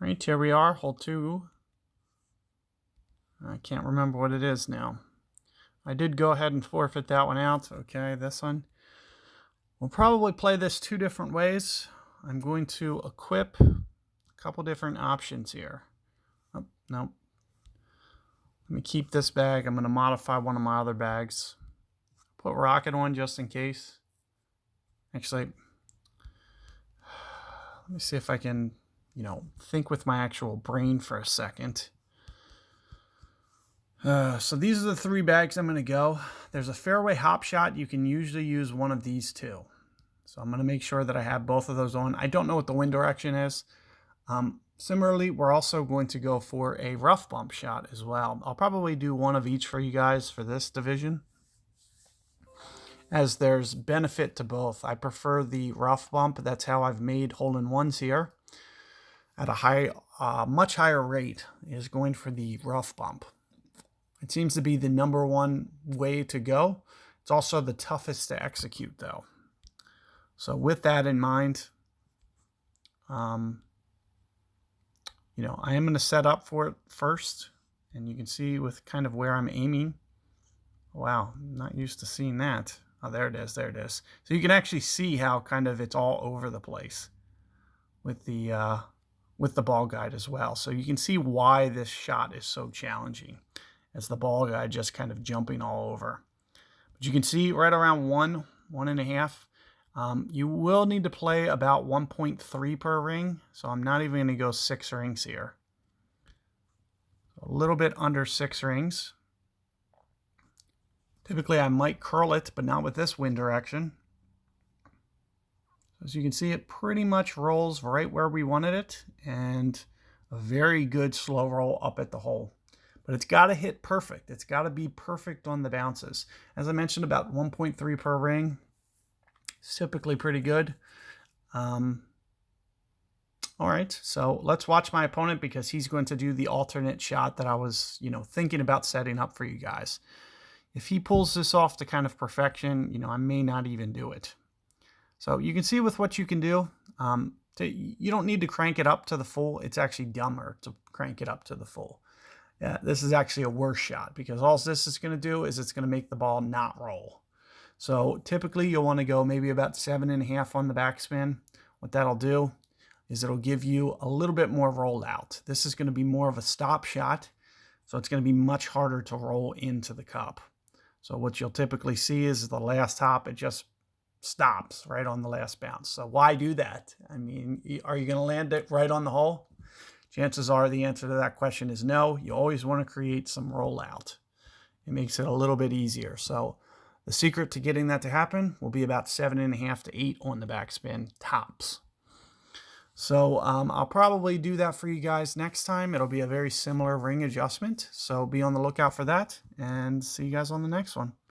All right, here we are, hole 2. I can't remember what it is now. I did go ahead and forfeit that one out. Okay, this one. We'll probably play this 2 different ways. I'm going to equip a couple different options here. Oh, no. Let me keep this bag. I'm going to modify one of my other bags. Put rocket on just in case. Actually, let me see if I can, think with my actual brain for a second. So these are the 3 bags I'm going to go. There's a fairway hop shot. You can usually use one of these 2. So I'm going to make sure that I have both of those on. I don't know what the wind direction is. Similarly, we're also going to go for a rough bump shot as well. I'll probably do one of each for you guys for this division, as there's benefit to both. I prefer the rough bump. That's how I've made hole-in-ones here. At a much higher rate is going for the rough bump. It seems to be the #1 way to go. It's also the toughest to execute, though. So with that in mind, I am going to set up for it first. And you can see with kind of where I'm aiming. Wow, I'm not used to seeing that. Oh, there it is. There it is. So you can actually see how kind of it's all over the place with the ball guide as well. So you can see why this shot is so challenging, as the ball guide just kind of jumping all over. But you can see right around 1.5. You will need to play about 1.3 per ring. So I'm not even going to go 6 rings here. A little bit under 6 rings. Typically I might curl it, but not with this wind direction. As you can see, it pretty much rolls right where we wanted it, and a very good slow roll up at the hole. But it's got to hit perfect. It's got to be perfect on the bounces. As I mentioned, about 1.3 per ring. It's typically pretty good. All right, so let's watch my opponent, because he's going to do the alternate shot that I was, thinking about setting up for you guys. If he pulls this off to kind of perfection, I may not even do it. So you can see with what you can do, you don't need to crank it up to the full. It's actually dumber to crank it up to the full. Yeah, this is actually a worse shot, because all this is going to do is it's going to make the ball not roll. So typically you'll want to go maybe about 7.5 on the backspin. What that'll do is it'll give you a little bit more roll out. This is going to be more of a stop shot, so it's going to be much harder to roll into the cup. So what you'll typically see is the last hop, it just stops right on the last bounce. So why do that? I mean, are you going to land it right on the hole? Chances are the answer to that question is no. You always want to create some rollout. It makes it a little bit easier. So the secret to getting that to happen will be about 7.5 to 8 on the backspin tops. So I'll probably do that for you guys next time. It'll be a very similar ring adjustment. So be on the lookout for that, and see you guys on the next one.